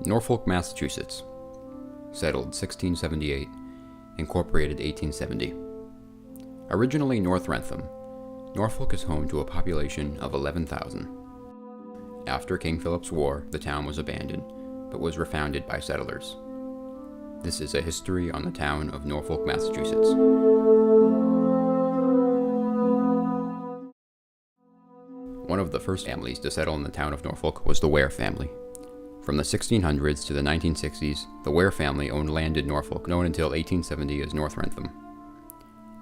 Norfolk, Massachusetts. Settled 1678. Incorporated 1870. Originally North Wrentham, Norfolk is home to a population of 11,000. After King Philip's War, the town was abandoned, but was refounded by settlers. This is a history on the town of Norfolk, Massachusetts. One of the first families to settle in the town of Norfolk was the Ware family. From the 1600s to the 1960s, the Ware family owned land in Norfolk, known until 1870 as North Wrentham.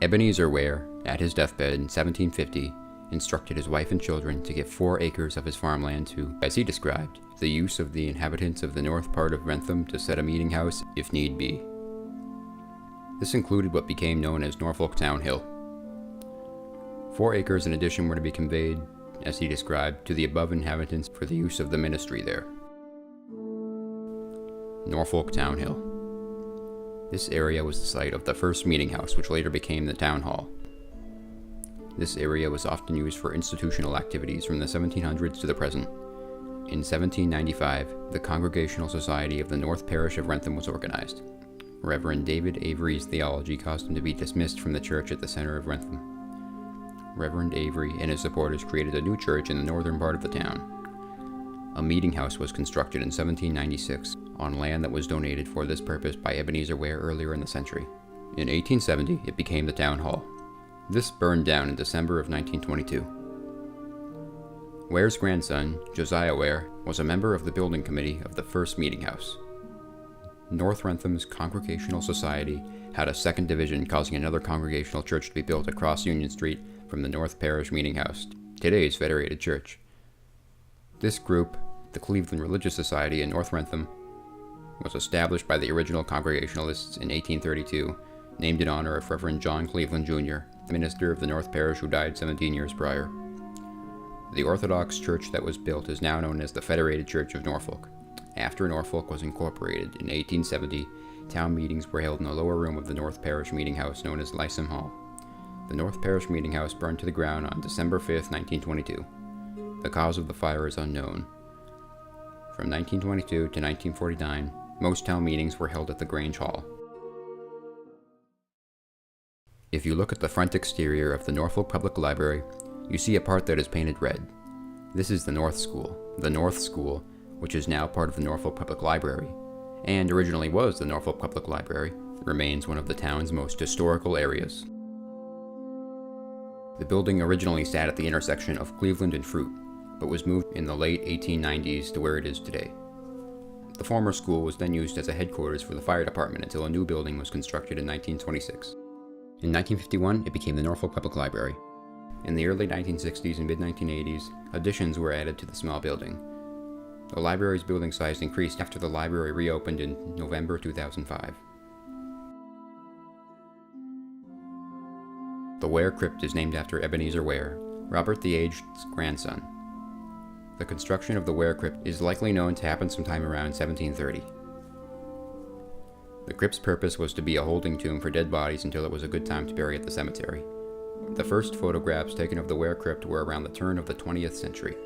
Ebenezer Ware, at his deathbed in 1750, instructed his wife and children to give 4 acres of his farmland to, as he described, the use of the inhabitants of the north part of Wrentham to set a meeting house if need be. This included what became known as Norfolk Town Hill. 4 acres in addition were to be conveyed, as he described, to the above inhabitants for the use of the ministry there. Norfolk Town Hill. This area was the site of the first meeting house, which later became the town hall. This area was often used for institutional activities from the 1700s to the present. In 1795, the Congregational Society of the North Parish of Wrentham was organized. Reverend David Avery's theology caused him to be dismissed from the church at the center of Wrentham. Reverend Avery and his supporters created a new church in the northern part of the town. A meeting house was constructed in 1796 on land that was donated for this purpose by Ebenezer Ware earlier in the century. In 1870, it became the town hall. This burned down in December of 1922. Ware's grandson, Josiah Ware, was a member of the building committee of the first meeting house. North Wrentham's Congregational Society had a second division, causing another congregational church to be built across Union Street from the North Parish Meeting House, today's Federated Church. This group, the Cleveland Religious Society in North Wrentham, was established by the original Congregationalists in 1832, named in honor of Reverend John Cleveland Jr., minister of the North Parish who died 17 years prior. The Orthodox church that was built is now known as the Federated Church of Norfolk. After Norfolk was incorporated in 1870, town meetings were held in the lower room of the North Parish Meeting House known as Lysom Hall. The North Parish Meeting House burned to the ground on December 5, 1922. The cause of the fire is unknown. From 1922 to 1949, most town meetings were held at the Grange Hall. If you look at the front exterior of the Norfolk Public Library, you see a part that is painted red. This is the North School. The North School, which is now part of the Norfolk Public Library, and originally was the Norfolk Public Library, remains one of the town's most historical areas. The building originally sat at the intersection of Cleveland and Fruit, but was moved in the late 1890s to where it is today. The former school was then used as a headquarters for the fire department until a new building was constructed in 1926. In 1951, it became the Norfolk Public Library. In the early 1960s and mid-1980s, additions were added to the small building. The library's building size increased after the library reopened in November 2005. The Ware Crypt is named after Ebenezer Ware, Robert the Aged's grandson. The construction of the Ware Crypt is likely known to happen sometime around 1730. The crypt's purpose was to be a holding tomb for dead bodies until it was a good time to bury at the cemetery. The first photographs taken of the Ware Crypt were around the turn of the 20th century.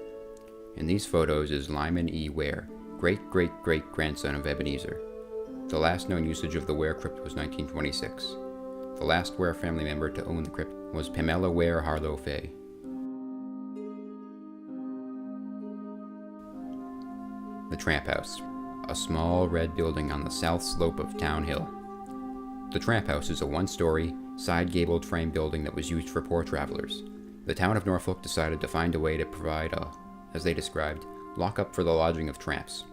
In these photos is Lyman E. Ware, great-great-great-grandson of Ebenezer. The last known usage of the Ware Crypt was 1926. The last Ware family member to own the crypt was Pamela Ware Harlow Fay. The Tramp House, a small red building on the south slope of Town Hill. The Tramp House is a one-story, side-gabled frame building that was used for poor travelers. The town of Norfolk decided to find a way to provide a, as they described, lock-up for the lodging of tramps.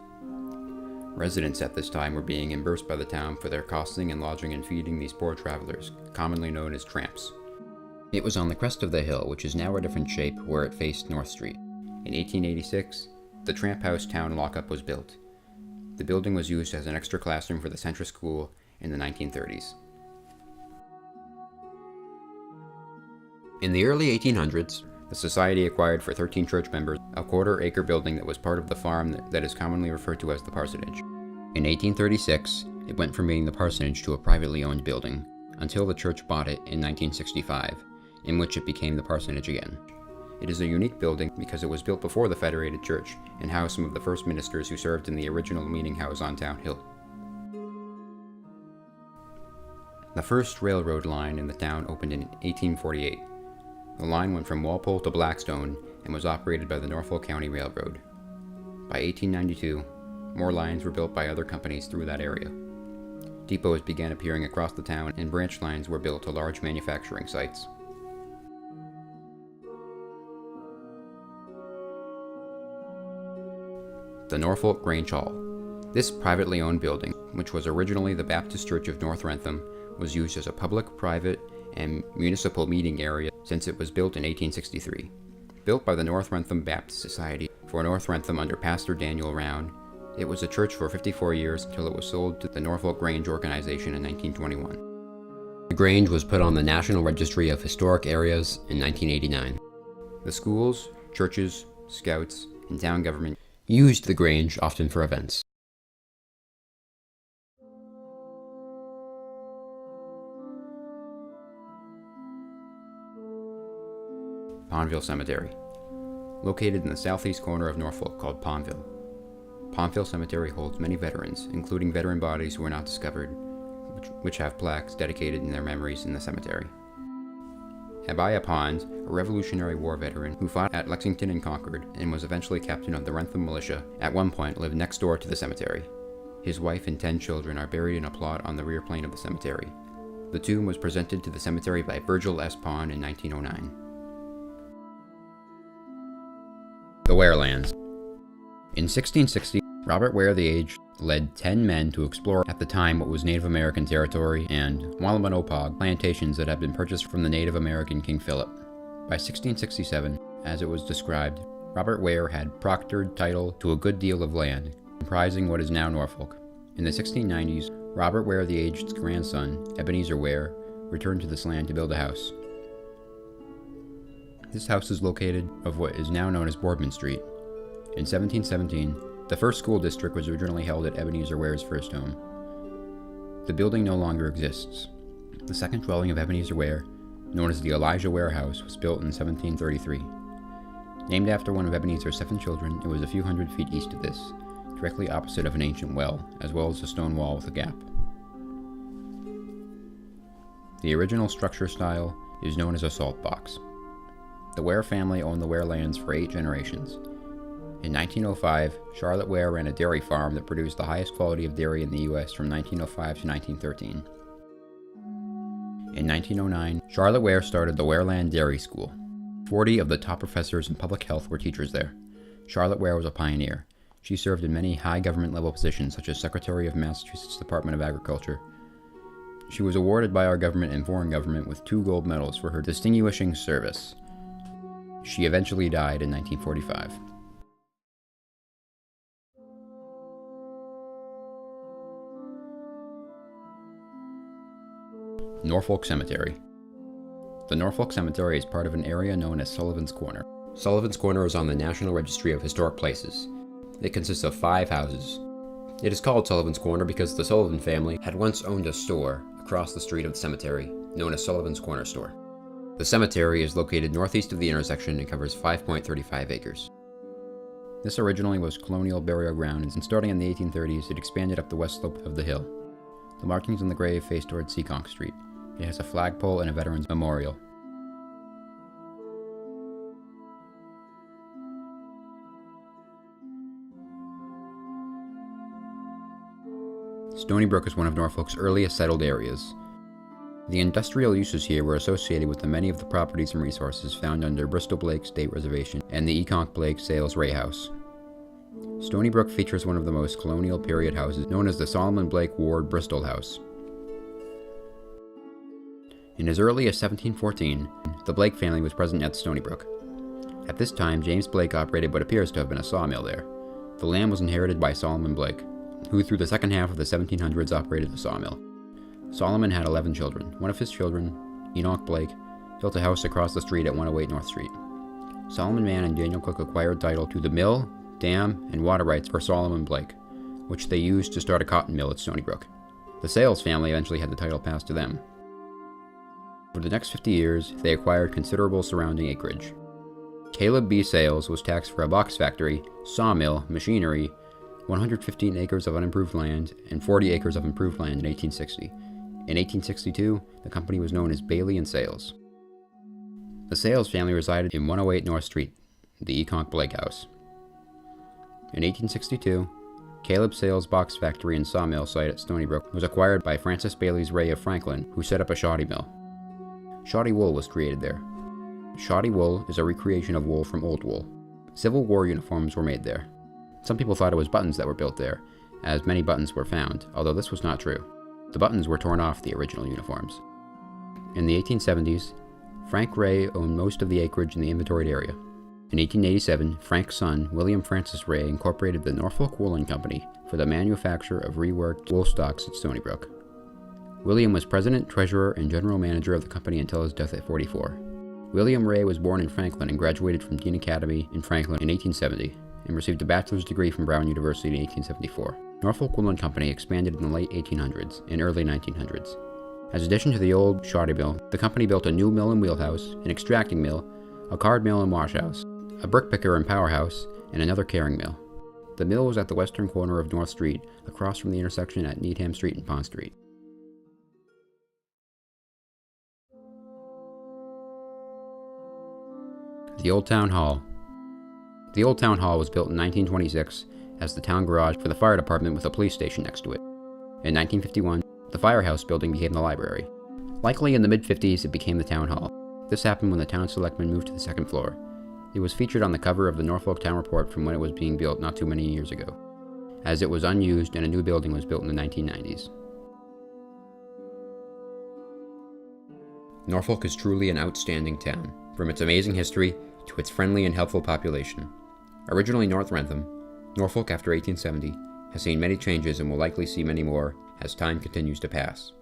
Residents at this time were being reimbursed by the town for their costing and lodging and feeding these poor travelers, commonly known as tramps. It was on the crest of the hill, which is now a different shape, where it faced North Street. In 1886, the Tramp House Town Lockup was built. The building was used as an extra classroom for the Central School in the 1930s. In the early 1800s, the society acquired for 13 church members a quarter-acre building that was part of the farm that is commonly referred to as the parsonage. In 1836, it went from being the parsonage to a privately owned building, until the church bought it in 1965, in which it became the parsonage again. It is a unique building because it was built before the Federated Church and housed some of the first ministers who served in the original meeting house on Town Hill. The first railroad line in the town opened in 1848. The line went from Walpole to Blackstone and was operated by the Norfolk County Railroad. By 1892, more lines were built by other companies through that area. Depots began appearing across the town, and branch lines were built to large manufacturing sites. The Norfolk Grange Hall. This privately owned building, which was originally the Baptist Church of North Wrentham, was used as a public, private, and municipal meeting area since it was built in 1863. Built by the North Wrentham Baptist Society for North Wrentham under Pastor Daniel Round, it was a church for 54 years until it was sold to the Norfolk Grange organization in 1921. The Grange was put on the National Registry of Historic Areas in 1989. The schools, churches, scouts, and town government used the Grange often for events. Pondville Cemetery. Located in the southeast corner of Norfolk called Pondville. Pondville Cemetery holds many veterans, including veteran bodies who were not discovered, which have plaques dedicated in their memories in the cemetery. Abiah Pond, a Revolutionary War veteran who fought at Lexington and Concord and was eventually captain of the Wrentham Militia, at one point lived next door to the cemetery. His wife and 10 children are buried in a plot on the rear plane of the cemetery. The tomb was presented to the cemetery by Virgil S. Pond in 1909. The Warelands. In 1660, Robert Ware the Aged led 10 men to explore at the time what was Native American territory and Wampanoag plantations that had been purchased from the Native American King Philip. By 1667, as it was described, Robert Ware had proctored title to a good deal of land, comprising what is now Norfolk. In the 1690s, Robert Ware the Aged's grandson, Ebenezer Ware, returned to this land to build a house. This house is located of what is now known as Boardman Street. In 1717, the first school district was originally held at Ebenezer Ware's first home. The building no longer exists. The second dwelling of Ebenezer Ware, known as the Elijah Ware House, was built in 1733. Named after one of Ebenezer's 7 children, it was a few hundred feet east of this, directly opposite of an ancient well, as well as a stone wall with a gap. The original structure style is known as a salt box. The Ware family owned the Ware lands for 8 generations. In 1905, Charlotte Ware ran a dairy farm that produced the highest quality of dairy in the U.S. from 1905 to 1913. In 1909, Charlotte Ware started the Wareland Dairy School. 40 of the top professors in public health were teachers there. Charlotte Ware was a pioneer. She served in many high government level positions such as Secretary of Massachusetts Department of Agriculture. She was awarded by our government and foreign government with 2 gold medals for her distinguishing service. She eventually died in 1945. Norfolk Cemetery. The Norfolk Cemetery is part of an area known as Sullivan's Corner. Sullivan's Corner is on the National Registry of Historic Places. It consists of 5 houses. It is called Sullivan's Corner because the Sullivan family had once owned a store across the street of the cemetery, known as Sullivan's Corner Store. The cemetery is located northeast of the intersection and covers 5.35 acres. This originally was colonial burial ground, and starting in the 1830s, it expanded up the west slope of the hill. The markings on the grave face toward Seekonk Street. It has a flagpole and a veterans memorial. Stony Brook is one of Norfolk's earliest settled areas. The industrial uses here were associated with the many of the properties and resources found under Bristol Blake State Reservation and the Econk Blake Sales Ray House. Stony Brook features one of the most colonial period houses, known as the Solomon Blake Ward Bristol House. In as early as 1714, the Blake family was present at Stony Brook. At this time, James Blake operated what appears to have been a sawmill there. The land was inherited by Solomon Blake, who through the second half of the 1700s operated the sawmill. Solomon had 11 children. One of his children, Enoch Blake, built a house across the street at 108 North Street. Solomon Mann and Daniel Cook acquired title to the mill, dam, and water rights for Solomon Blake, which they used to start a cotton mill at Stony Brook. The Sales family eventually had the title passed to them. For the next 50 years, they acquired considerable surrounding acreage. Caleb B. Sales was taxed for a box factory, sawmill, machinery, 115 acres of unimproved land, and 40 acres of improved land in 1860. In 1862, the company was known as Bailey and Sales. The Sales family resided in 108 North Street, the Econk Blake House. In 1862, Caleb Sales' box factory and sawmill site at Stony Brook was acquired by Francis Bailey's Ray of Franklin, who set up a shoddy mill. Shoddy wool was created there. Shoddy wool is a recreation of wool from old wool. Civil War uniforms were made there. Some people thought it was buttons that were built there, as many buttons were found, although this was not true. The buttons were torn off the original uniforms. In the 1870s, Frank Ray owned most of the acreage in the inventoried area. In 1887, Frank's son, William Francis Ray, incorporated the Norfolk Woolen Company for the manufacture of reworked wool stocks at Stony Brook. William was president, treasurer, and general manager of the company until his death at 44. William Ray was born in Franklin and graduated from Dean Academy in Franklin in 1870, and received a bachelor's degree from Brown University in 1874. Norfolk Woolen Company expanded in the late 1800s and early 1900s. As addition to the old shoddy mill, the company built a new mill and wheelhouse, an extracting mill, a card mill and washhouse, a brick picker and powerhouse, and another carrying mill. The mill was at the western corner of North Street, across from the intersection at Needham Street and Pond Street. The Old Town Hall. The Old Town Hall was built in 1926 as the town garage for the fire department with a police station next to it. In 1951, the firehouse building became the library. Likely in the mid-50s, it became the town hall. This happened when the town selectmen moved to the second floor. It was featured on the cover of the Norfolk Town Report from when it was being built not too many years ago, as it was unused and a new building was built in the 1990s. Norfolk is truly an outstanding town, from its amazing history to its friendly and helpful population. Originally North Wrentham, Norfolk after 1870 has seen many changes and will likely see many more as time continues to pass.